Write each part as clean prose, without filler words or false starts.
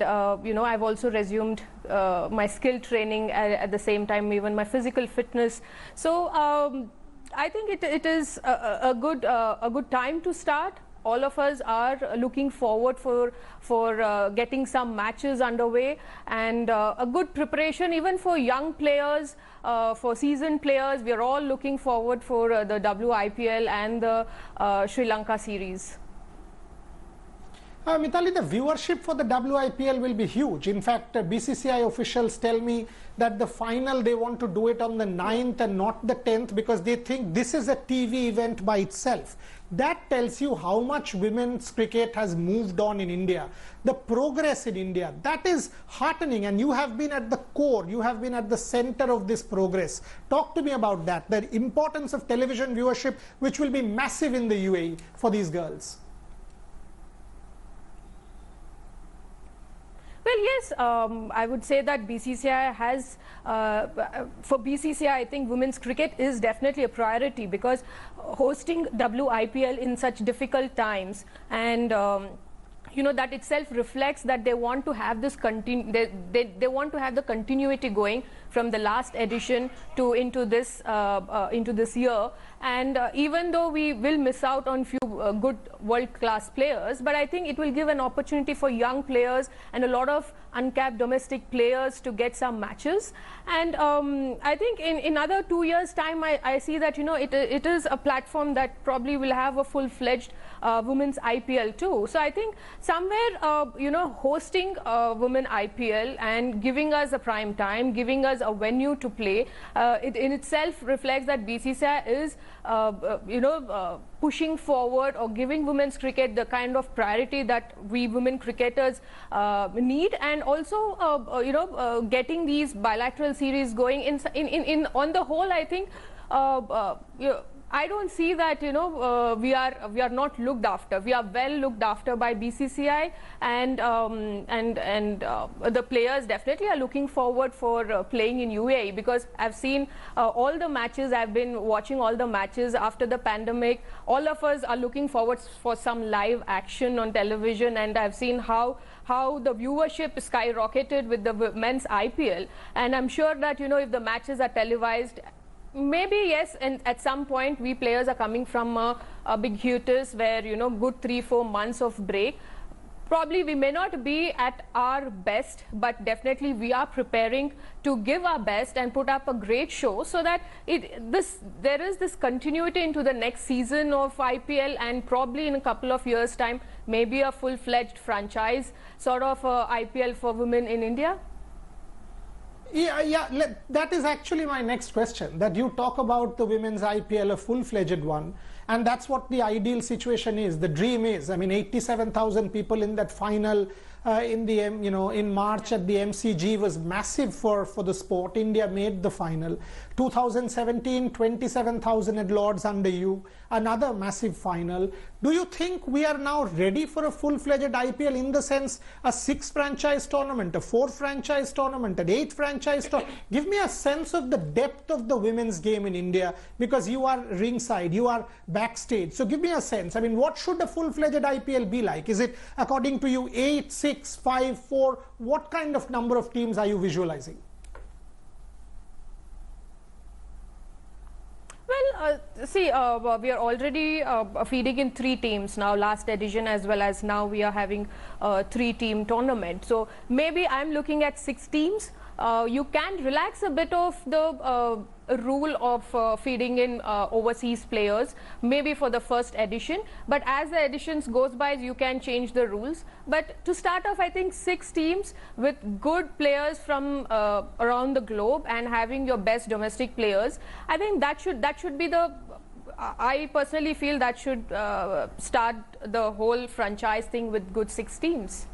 I've also resumed my skill training at the same time, even my physical fitness. So I think it is a good time to start. All of us are looking forward for getting some matches underway, and a good preparation even for young players, for seasoned players. We are all looking forward for the WIPL and the Sri Lanka series. Mithali, the viewership for the WIPL will be huge. In fact, BCCI officials tell me that the final, they want to do it on the 9th and not the 10th because they think this is a TV event by itself. That tells you how much women's cricket has moved on in India. The progress in India, that is heartening, and you have been at the core, you have been at the center of this progress. Talk to me about that, the importance of television viewership, which will be massive in the UAE for these girls. Well, yes, I would say that BCCI has, for BCCI, I think women's cricket is definitely a priority because hosting WIPL in such difficult times, and that itself reflects that they want to have this they want to have the continuity going from the last edition to into this year. And even though we will miss out on few good world-class players, but I think it will give an opportunity for young players and a lot of uncapped domestic players to get some matches. And I think in another 2 years' time, I see that it is a platform that probably will have a full-fledged women's IPL too. So I think somewhere hosting women IPL and giving us a prime time, giving us a venue to play, it in itself reflects that BCCI is pushing forward or giving women's cricket the kind of priority that we women cricketers need, and also getting these bilateral series going in on the whole. I think I don't see that we are not looked after. We are well looked after by BCCI, and the players definitely are looking forward for playing in UAE, because I've seen all the matches. I've been watching all the matches after the pandemic. All of us are looking forward for some live action on television, and I've seen how the viewership skyrocketed with the men's IPL, and I'm sure that if the matches are televised, maybe yes, and at some point we players are coming from a big hiatus where good 3-4 months of break. Probably we may not be at our best, but definitely we are preparing to give our best and put up a great show, so that there is this continuity into the next season of IPL, and probably in a couple of years' time, maybe a full-fledged franchise sort of IPL for women in India. Yeah, that is actually my next question, that you talk about the women's IPL, a full-fledged one, and that's what the ideal situation is, the dream is. I mean, 87,000 people in that final in March at the MCG was massive for the sport. India made the final. 2017, 27,000 at Lords under you, another massive final. Do you think we are now ready for a full-fledged IPL, in the sense a 6-franchise tournament, a 4-franchise tournament, an 8-franchise tournament? Give me a sense of the depth of the women's game in India, because you are ringside, you are backstage. So give me a sense. I mean, what should a full-fledged IPL be like? Is it, according to you, 8, 6, 5, 4? What kind of number of teams are you visualizing? Well, see, we are already feeding in 3 teams now, last edition, as well as now we are having a 3-team tournament. So maybe I'm looking at 6 teams. You can relax a bit of the rule of feeding in overseas players, maybe for the first edition, but as the editions goes by, you can change the rules. But to start off, I think 6 teams with good players from around the globe and having your best domestic players, I think that should be the, I personally feel that should start the whole franchise thing with good 6 teams.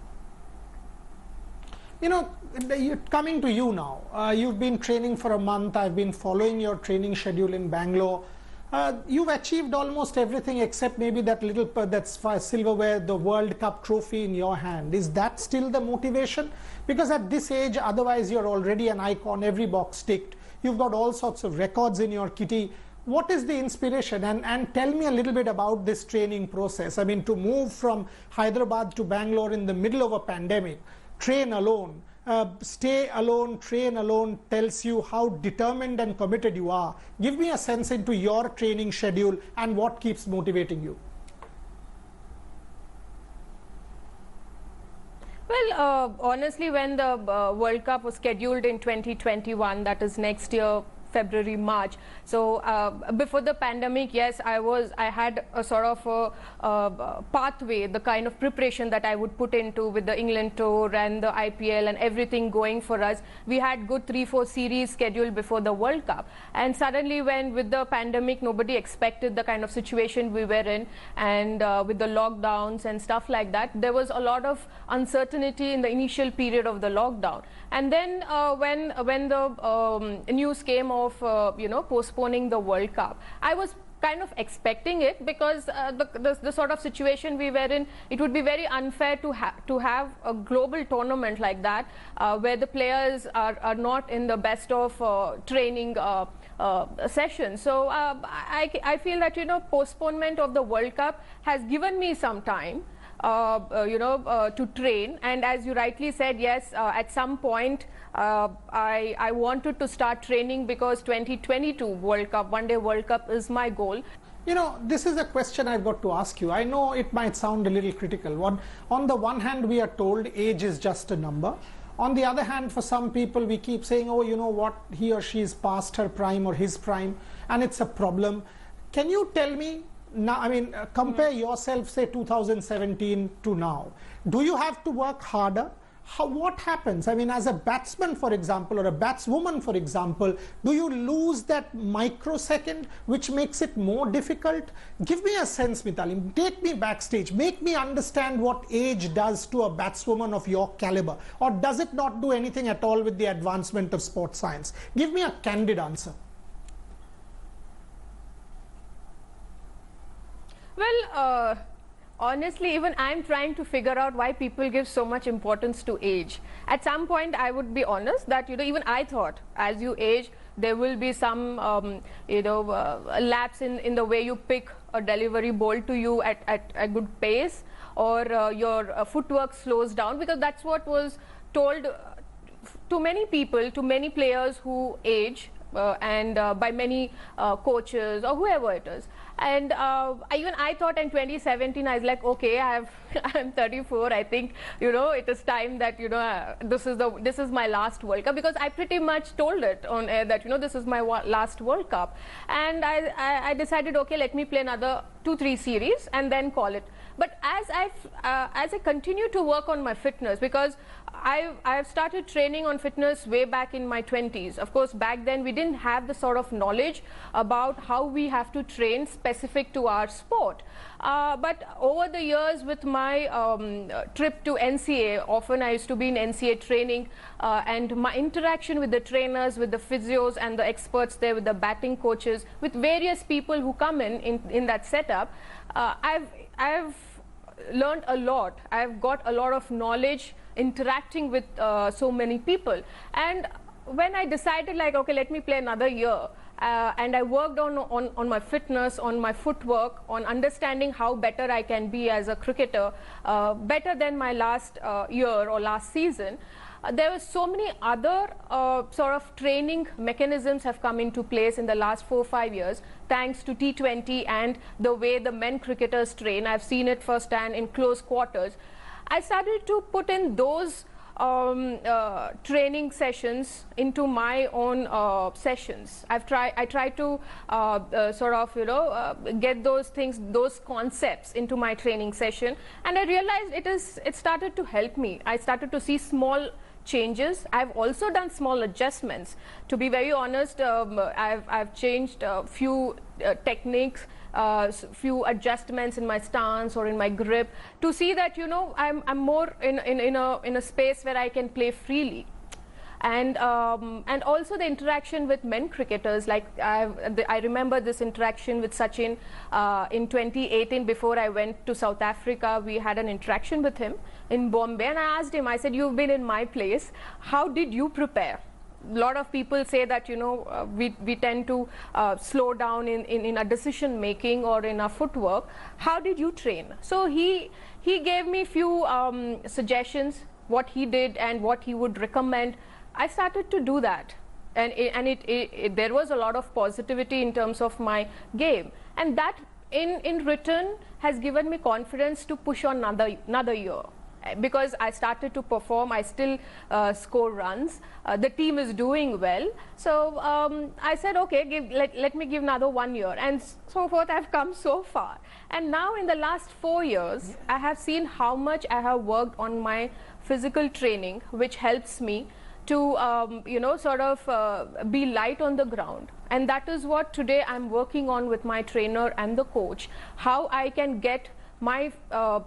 Coming to you now, you've been training for a month. I've been following your training schedule in Bangalore. You've achieved almost everything except maybe that little that's silverware, the World Cup trophy in your hand. Is that still the motivation? Because at this age, otherwise you're already an icon, every box ticked. You've got all sorts of records in your kitty. What is the inspiration? And tell me a little bit about this training process. I mean, to move from Hyderabad to Bangalore in the middle of a pandemic, train alone, stay alone, train alone tells you how determined and committed you are. Give me a sense into your training schedule and what keeps motivating you. Well, honestly, when the World Cup was scheduled in 2021, that is next year, February, March. So before the pandemic, yes, I had a sort of a pathway, the kind of preparation that I would put into with the England tour and the IPL and everything going for us. We had good 3-4 series scheduled before the World Cup. And suddenly when with the pandemic, nobody expected the kind of situation we were in, and with the lockdowns and stuff like that, there was a lot of uncertainty in the initial period of the lockdown. And then when the news came of postponing the World Cup, I was kind of expecting it, because the sort of situation we were in, it would be very unfair to have a global tournament like that, where the players are not in the best of training session. So I feel that postponement of the World Cup has given me some time to train. And as you rightly said, yes, at some point I wanted to start training, because 2022 World Cup, one day World Cup is my goal. This is a question I've got to ask you. I know it might sound a little critical. On the one hand, we are told age is just a number. On the other hand, for some people, we keep saying, oh, you know what, he or she is past her prime or his prime, and it's a problem. Can you tell me, now, compare yourself, say 2017 to now. Do you have to work harder? What happens? As a batsman, for example, or a batswoman, for example, do you lose that microsecond, which makes it more difficult? Give me a sense, Mithali. Take me backstage. Make me understand what age does to a batswoman of your caliber. Or does it not do anything at all with the advancement of sports science? Give me a candid answer. Well, honestly, even I'm trying to figure out why people give so much importance to age. At some point, I would be honest that, even I thought as you age, there will be some, lapse in the way you pick a delivery ball to you at a good pace, or your footwork slows down, because that's what was told to many people, to many players who age, and by many coaches or whoever it is. And even I thought in 2017, I was like, okay, I'm 34. I think it is time that this is my last World Cup, because I pretty much told it on air that this is my last World Cup. And I decided, okay, let me play another 2-3 series and then call it. But as I continue to work on my fitness, because I've started training on fitness way back in my 20s. Of course, back then we didn't have the sort of knowledge about how we have to train specific to our sport. But over the years, with my trip to NCA, often I used to be in NCA training, and my interaction with the trainers, with the physios and the experts there, with the batting coaches, with various people who come in that setup, I've learned a lot. I've got a lot of knowledge interacting with so many people. And when I decided, like, okay, let me play another year, and I worked on my fitness, on my footwork, on understanding how better I can be as a cricketer, better than my last year or last season. There were so many other sort of training mechanisms have come into place in the last 4 or 5 years, thanks to T20 and the way the men cricketers train. I've seen it firsthand in close quarters. I started to put in those training sessions into my own sessions. I tried to sort of get those things, those concepts into my training session, and I realized it started to help me. I started to see small changes. I've also done small adjustments. To be very honest, I've changed a few techniques, few adjustments in my stance or in my grip, to see that I'm more in a space where I can play freely. And also the interaction with men cricketers. Like I remember this interaction with Sachin in 2018. Before I went to South Africa, we had an interaction with him in Bombay, and I asked him, I said, you've been in my place, how did you prepare? A lot of people say that we tend to slow down in our decision making or in our footwork. How did you train? So he gave me few suggestions, what he did and what he would recommend, I started to do that. And there was a lot of positivity in terms of my game. And that in return has given me confidence to push on another year. Because I started to perform, I still score runs. The team is doing well. So I said, okay, let me give another 1 year. And so forth, I've come so far. And now in the last 4 years, I have seen how much I have worked on my physical training, which helps me to, sort of be light on the ground. And that is what today I'm working on with my trainer and the coach, how I can get my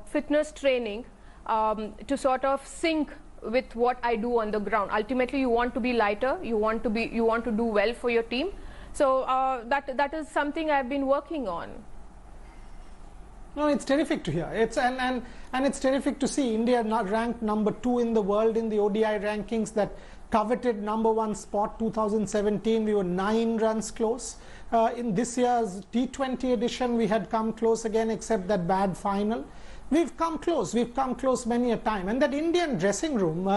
fitness training to sort of sync with what I do on the ground. Ultimately, you want to be lighter, you want to do well for your team. So that is something I've been working on. No, it's terrific to hear. And it's terrific to see India not ranked number 2 in the world in the ODI rankings, that coveted number 1 spot 2017. We were 9 runs close. In this year's T20 edition, we had come close again, except that bad final. We've come close. We've come close many a time. And that Indian dressing room,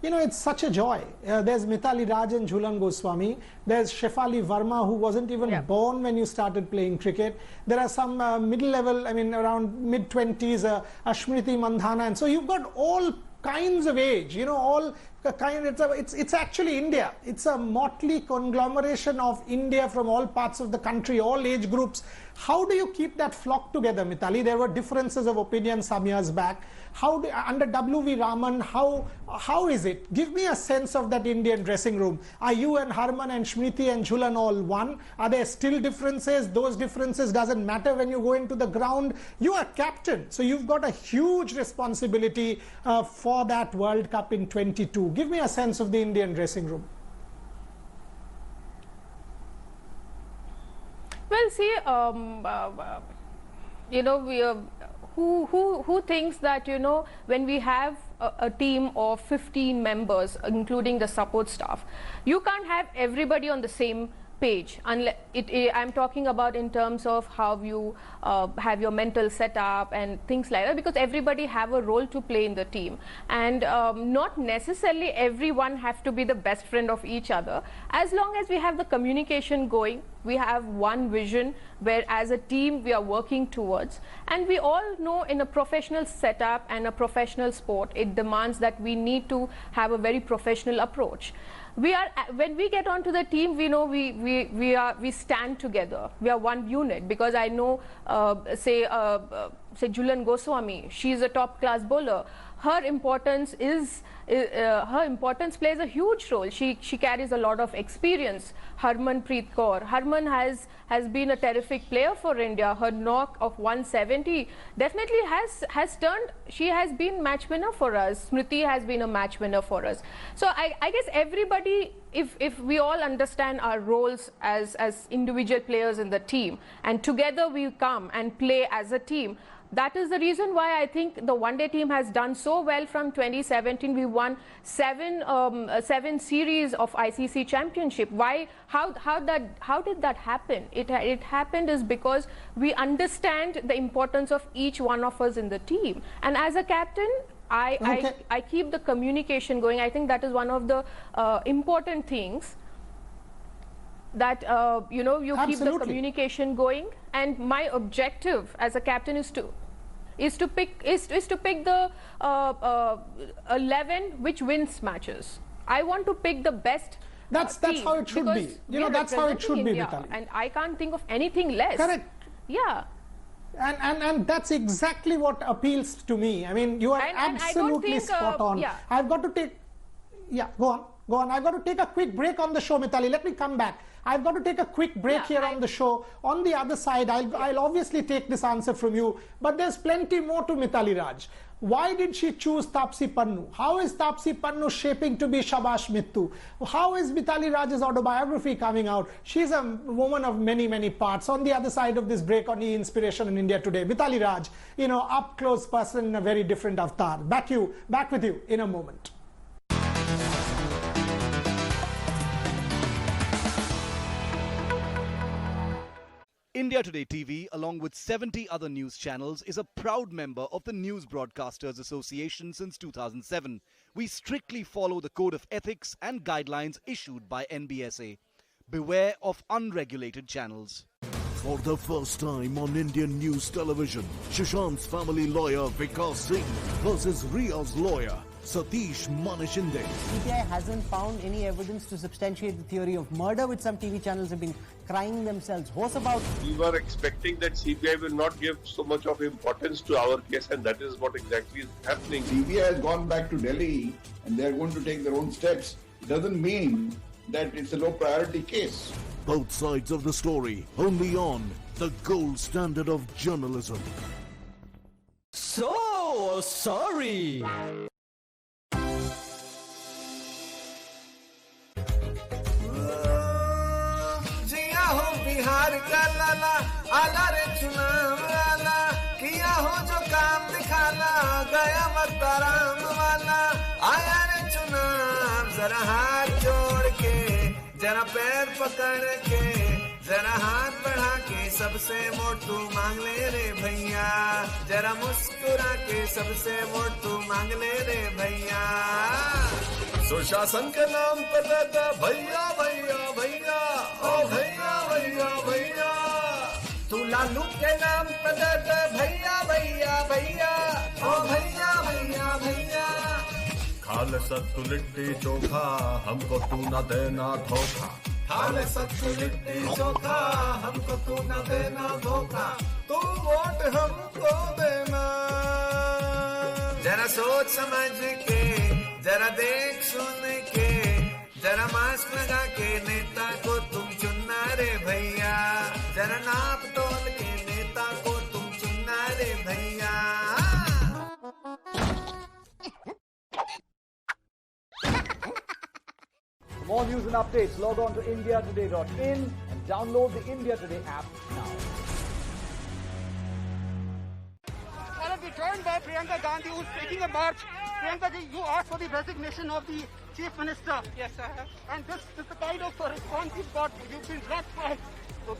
it's such a joy. There's Mithali Raj and Jhulan Goswami. There's Shefali Verma, who wasn't even born when you started playing cricket. There are some middle-level, around mid-20s, Ashmriti Mandhana. And so you've got all kinds of age, all it's actually India. It's a motley conglomeration of India from all parts of the country, all age groups. How do you keep that flock together, Mithali? There were differences of opinion some years back. Under W.V. Raman, how is it? Give me a sense of that Indian dressing room. Are you and Harman and Smriti and Jhulan all one? Are there still differences? Those differences doesn't matter when you go into the ground. You are captain, so you've got a huge responsibility for that World Cup in 22. Give me a sense of the Indian dressing room. Well, see, who thinks that, when we have a team of 15 members, including the support staff, you can't have everybody on the same page. I'm talking about in terms of how you have your mental setup and things like that, because everybody have a role to play in the team, and not necessarily everyone have to be the best friend of each other. As long as we have the communication going, we have one vision where as a team we are working towards, and we all know in a professional setup and a professional sport, it demands that we need to have a very professional approach. When we get onto the team, we know we stand together. We are one unit, because I know, say Jhulan Goswami, she's a top class bowler. Her importance plays a huge role. She carries a lot of experience. Harmanpreet Kaur. Harman has been a terrific player for India. Her knock of 170 definitely has turned. She has been match winner for us. Smriti has been a match winner for us. So I guess everybody, if we all understand our roles as individual players in the team, and together we come and play as a team. That is the reason why I think the one-day team has done so well from 2017. We won seven series of ICC Championship. Why? How did that happen? It happened is because we understand the importance of each one of us in the team. And as a captain, I keep the communication going. I think that is one of the important things. That you keep the communication going, and my objective as a captain is to pick the 11 which wins matches. I want to pick the best. That's how it should be. That's how it should be, Mithali. And I can't think of anything less. Correct. Yeah. And that's exactly what appeals to me. I mean, you are absolutely spot on. Yeah. I've got to take. Yeah, go on. I've got to take a quick break on the show, Mithali. Let me come back. I've got to take a quick break here on the show. On the other side, I'll obviously take this answer from you, but there's plenty more to Mithali Raj. Why did she choose Taapsee Pannu? How is Taapsee Pannu shaping to be Shabash Mittu? How is Mithali Raj's autobiography coming out? She's a woman of many, many parts. On the other side of this break on E-Inspiration in India Today, Mithali Raj, up close person in a very different avatar. Back with you in a moment. India Today TV, along with 70 other news channels, is a proud member of the News Broadcasters Association since 2007. we strictly follow the code of ethics and guidelines issued by NBSA. Beware of unregulated channels. For the first time on Indian news television, Sushant's family lawyer Vikas Singh versus Ria's lawyer Satish Manishinde. CBI hasn't found any evidence to substantiate the theory of murder, which some TV channels have been crying themselves hoarse about. We were expecting that CBI will not give so much of importance to our case, and that is what exactly is happening. CBI has gone back to Delhi and they are going to take their own steps. It doesn't mean that it's a low priority case. Both sides of the story only on the gold standard of journalism. So sorry. जिया हो बिहार का लाला, आला रे चुनाव वाला, किया हो जो काम दिखाला, गया मताराम वाला, आया रे चुनाव, जरा हाथ जोड़ के, जरा पैर पकड़ के, जरा हाथ बढ़ा के, सबसे वोट तू मांग ले रे भैया, जरा मुस्कुरा के, सबसे वोट तू मांग ले रे भैया। सुशासन के नाम पर देता भैया भैया भैया, ओ भैया भैया भैया, तू लालू के नाम पर देता भैया भैया भैया, ओ भैया भैया भैया। खाल सत्तू लिट्टी चोखा, हमको तू न देना धोखा, खाल सत्तू लिट्टी चोखा, हमको तू न देना धोखा, तू वोट हमको देना। जरा सोच समझ के, जरा देख सुन के, जरा मास्क लगा के, नेता को तुम चुनना रे भैया, जरा नाप तोल के, नेता को तुम चुनना रे भैया। For more news and updates, log on to indiatoday.in and download the India Today app now. Be joined by Priyanka Gandhi, who's taking a march. Priyanka ji, you asked for the resignation of the Chief Minister. Yes, I have. And this is the kind of response you've got. You've been dropped by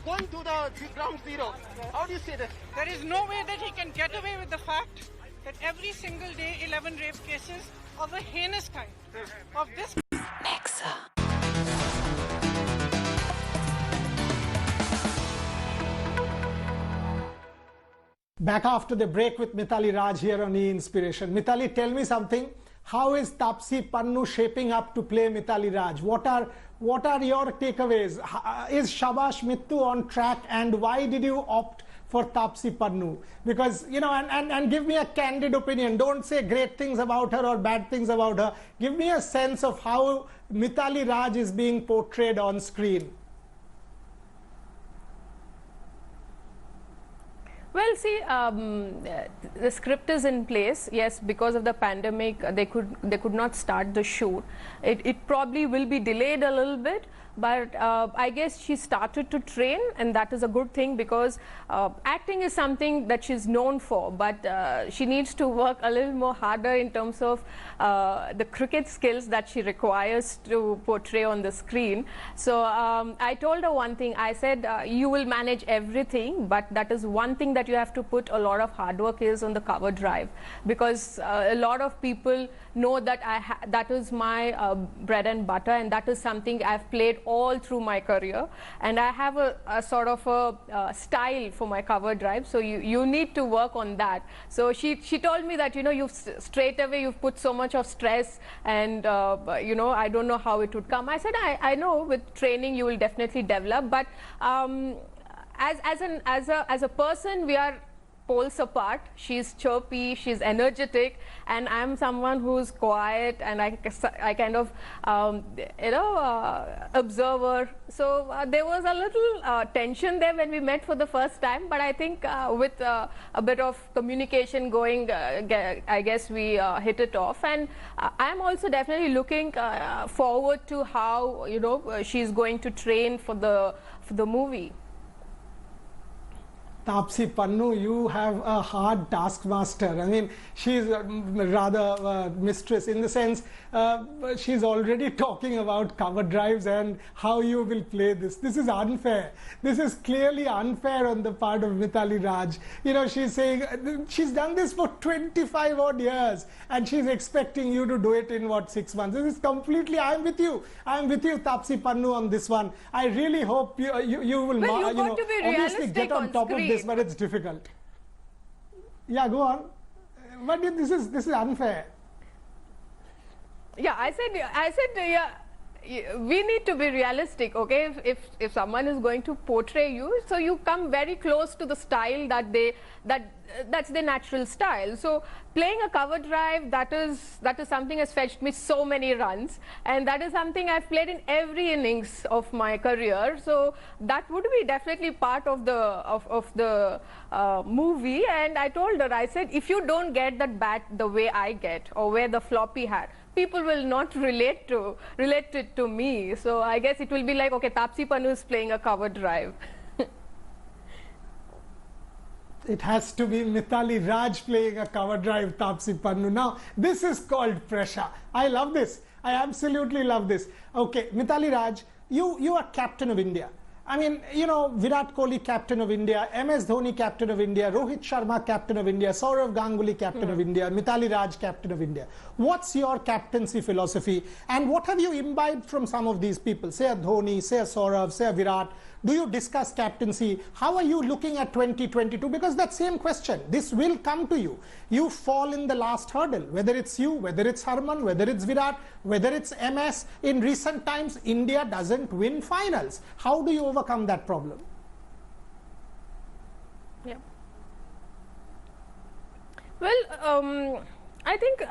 going to the ground zero. How do you say this? There is no way that he can get away with the fact that every single day 11 rape cases of a heinous kind of this. Back after the break with Mithali Raj here on E-Inspiration. Mithali, tell me something. How is Taapsee Pannu shaping up to play Mithali Raj? What are your takeaways? Is Shabash Mittu on track, and why did you opt for Taapsee Pannu? Because, you know, and give me a candid opinion. Don't say great things about her or bad things about her. Give me a sense of how Mithali Raj is being portrayed on screen. Well, see, the script is in place. Yes, because of the pandemic, they could not start the shoot. It probably will be delayed a little bit, but I guess she started to train, and that is a good thing, because acting is something that she's known for, but she needs to work a little more harder in terms of the cricket skills that she requires to portray on the screen. So I told her one thing. I said, you will manage everything, but that is one thing that you have to put a lot of hard work is on the cover drive, because a lot of people know that that is my bread and butter, and that is something I've played all through my career, and I have a sort of a style for my cover drive, so you need to work on that. So she told me that, you know, straight away you've put so much of stress, and you know, I don't know how it would come. I said, I know with training you will definitely develop, but as a person, we are poles apart. She's chirpy, she's energetic, and I'm someone who's quiet, and I kind of you know, observer. So there was a little tension there when we met for the first time, but I think with a bit of communication going, I guess we hit it off, and I'm also definitely looking forward to how, you know, she's going to train for the movie. Taapsee Pannu, you have a hard taskmaster. I mean, she's rather mistress in the sense she's already talking about cover drives and how you will play this. This is unfair. This is clearly unfair on the part of Mithali Raj. You know, she's saying she's done this for 25 odd years and she's expecting you to do it in what, 6 months. This is completely, I'm with you. I'm with you, Taapsee Pannu, on this one. I really hope you will, well, you got to be obviously get on top screen. of this, but it's difficult. Yeah, go on. But this is unfair. Yeah, I said, yeah, we need to be realistic, okay? If someone is going to portray you, so you come very close to the style that's their natural style. So playing a cover drive, that is something has fetched me so many runs, and that is something I've played in every innings of my career. So that would be definitely part of the movie. And I told her, I said, if you don't get that bat the way I get, or wear the floppy hat, people will not relate it to me. So I guess it will be like, okay, Taapsee Pannu is playing a cover drive. It has to be Mithali Raj playing a cover drive, Taapsee Pannu. Now, this is called pressure. I love this. I absolutely love this. Okay, Mithali Raj, you are captain of India. I mean, you know, Virat Kohli, captain of India, MS Dhoni, captain of India, Rohit Sharma, captain of India, Saurav Ganguly, captain of India, Mithali Raj, captain of India. What's your captaincy philosophy, and what have you imbibed from some of these people? Say a Dhoni, say a Saurav, say a Virat. Do you discuss captaincy? How are you looking at 2022? Because that same question, this will come to you. You fall in the last hurdle, whether it's you, whether it's Harman, whether it's Virat, whether it's MS. In recent times, India doesn't win finals. How do you overcome that problem? Yeah. Well, I think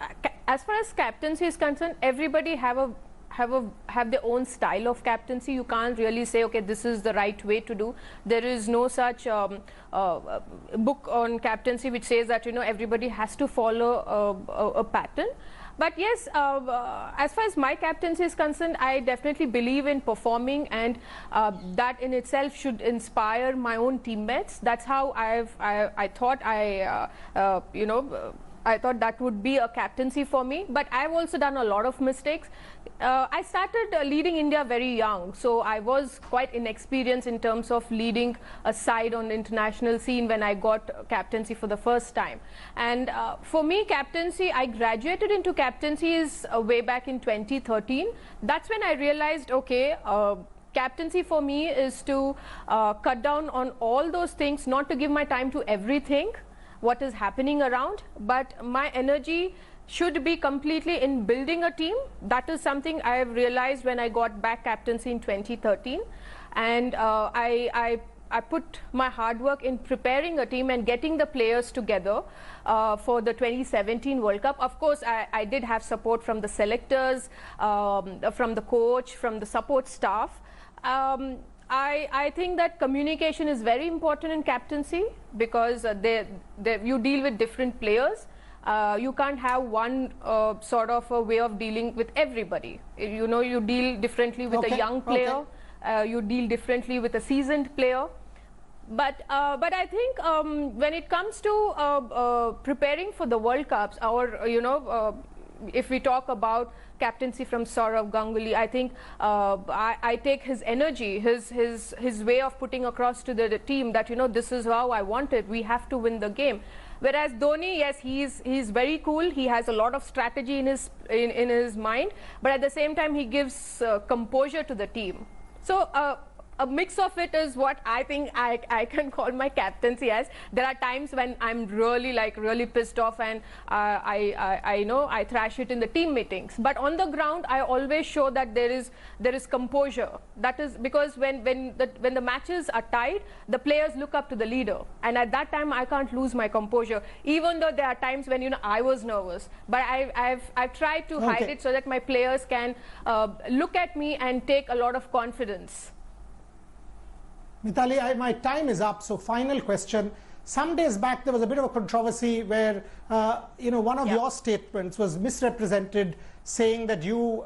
as far as captaincy is concerned, everybody have their own style of captaincy. You can't really say, okay, this is the right way to do. There is no such book on captaincy which says that, you know, everybody has to follow a pattern. But yes, as far as my captaincy is concerned, I definitely believe in performing, and that in itself should inspire my own teammates. That's how I thought I thought that would be a captaincy for me, but I've also done a lot of mistakes. I started leading India very young, so I was quite inexperienced in terms of leading a side on the international scene when I got captaincy for the first time. And for me, captaincy, I graduated into captaincy is way back in 2013. That's when I realized, okay, captaincy for me is to cut down on all those things, not to give my time to everything what is happening around, but my energy should be completely in building a team. That is something I have realized when I got back captaincy in 2013, and I put my hard work in preparing a team and getting the players together for the 2017 World Cup. Of course, I did have support from the selectors, from the coach, from the support staff. I think that communication is very important in captaincy, because you deal with different players. You can't have one sort of a way of dealing with everybody. You know, you deal differently with a young player. You deal differently with a seasoned player. But I think when it comes to preparing for the World Cups, or if we talk about captaincy from Saurav Ganguly, I think I take his energy, his way of putting across to the team that, you know, this is how I want it. We have to win the game. Whereas Dhoni, yes, he's very cool. He has a lot of strategy in his mind, but at the same time he gives composure to the team. So a mix of it is what I think I can call my captaincy as. There are times when I'm really pissed off, and I thrash it in the team meetings. But on the ground, I always show that there is composure. That is because when the matches are tied, the players look up to the leader, and at that time I can't lose my composure. Even though there are times when I was nervous, but I've tried to hide it so that my players can look at me and take a lot of confidence. Mithali, my time is up, so final question. Some days back, there was a bit of a controversy where, one of your statements was misrepresented, saying that you,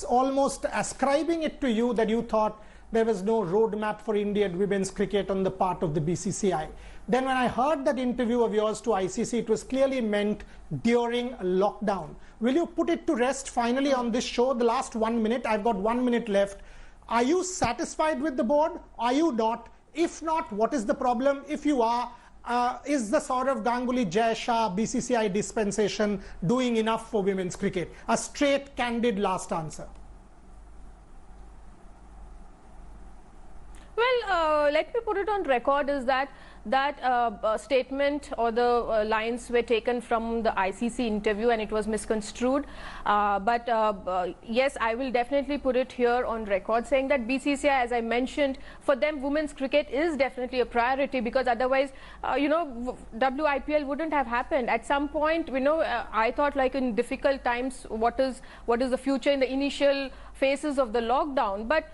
almost ascribing it to you that you thought there was no roadmap for Indian women's cricket on the part of the BCCI. Then when I heard that interview of yours to ICC, it was clearly meant during a lockdown. Will you put it to rest finally on this show? The last 1 minute, I've got 1 minute left. Are you satisfied with the board? Are you not? If not, what is the problem? If you are, is the sort of Ganguly Jai Shah BCCI dispensation doing enough for women's cricket? A straight, candid last answer. Well, let me put it on record is that statement or the lines were taken from the ICC interview and it was misconstrued. But yes, I will definitely put it here on record saying that BCCI, as I mentioned, for them women's cricket is definitely a priority, because otherwise, WIPL wouldn't have happened. At some point, I thought, like, in difficult times, what is the future in the initial phases of the lockdown? But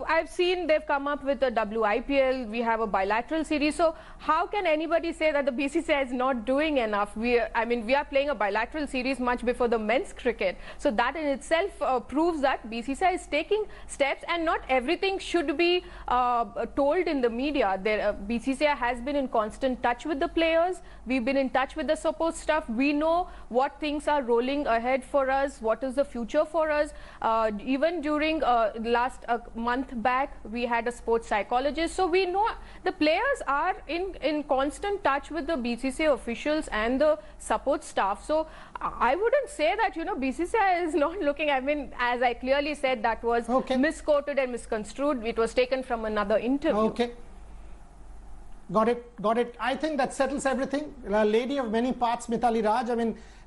I've seen they've come up with a WIPL, we have a bilateral series. So how can anybody say that the BCCI is not doing enough? We are playing a bilateral series much before the men's cricket. So that in itself proves that BCCI is taking steps, and not everything should be told in the media. BCCI has been in constant touch with the players. We've been in touch with the support staff. We know what things are rolling ahead for us, what is the future for us. Even during last month back, we had a sports psychologist. So we know the players are in constant touch with the BCCI officials and the support staff. So I wouldn't say that, BCCI is not looking. As I clearly said, that was misquoted and misconstrued. It was taken from another interview. Okay. Got it. I think that settles everything. A lady of many parts, Mithali Raj,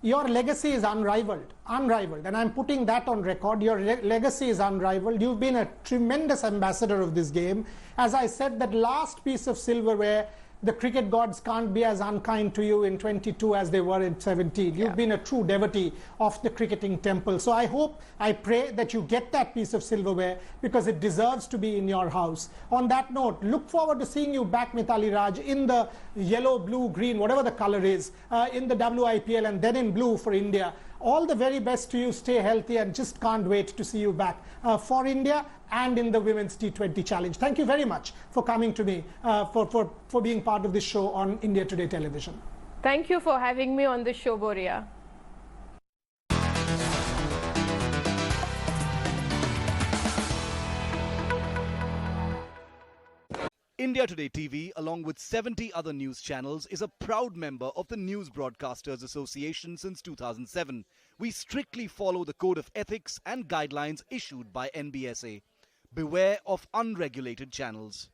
your legacy is unrivaled, and I'm putting that on record. Your legacy is unrivaled. You've been a tremendous ambassador of this game. As I said, that last piece of silverware, the cricket gods can't be as unkind to you in 22 as they were in 17. You've been a true devotee of the cricketing temple. So I pray that you get that piece of silverware, because it deserves to be in your house. On that note, look forward to seeing you back, Mithali Raj, in the yellow, blue, green, whatever the color is, in the WIPL, and then in blue for India. All the very best to you. Stay healthy, and just can't wait to see you back for India and in the Women's T20 Challenge. Thank you very much for coming to me, for being part of this show on India Today Television. Thank you for having me on this show, Boria. India Today TV, along with 70 other news channels, is a proud member of the News Broadcasters Association since 2007. We strictly follow the code of ethics and guidelines issued by NBSA. Beware of unregulated channels.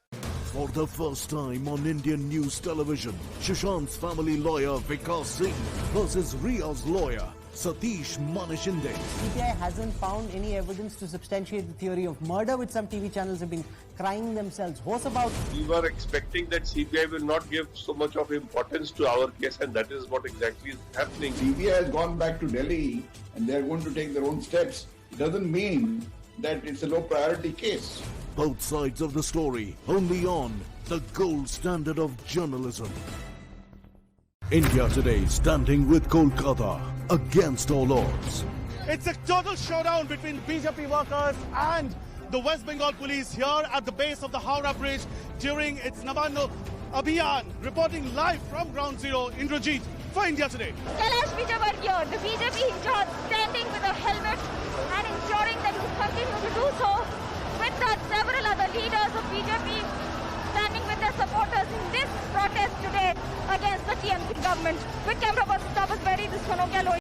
For the first time on Indian news television, Sushant's family lawyer Vikas Singh versus Ria's lawyer Satish Manishinde. CBI hasn't found any evidence to substantiate the theory of murder, which some TV channels have been crying themselves hoarse about. We were expecting that CBI will not give so much of importance to our case, and that is what exactly is happening. CBI has gone back to Delhi and they are going to take their own steps. It doesn't mean that it's a low priority case. Both sides of the story, only on the gold standard of journalism. India Today, standing with Kolkata against all odds. It's a total showdown between BJP workers and the West Bengal police here at the base of the Howrah Bridge during its Nabanno Abhiyan. Reporting live from Ground Zero, Indrajit for India Today. Kailash Vijayvargiya, the BJP in charge, standing with a helmet and ensuring that we continue to do so. With that, several other leaders of BJP standing with their supporters in this protest today against the TMC government. With camera person Tapas Berry, this is Sonokya Loy.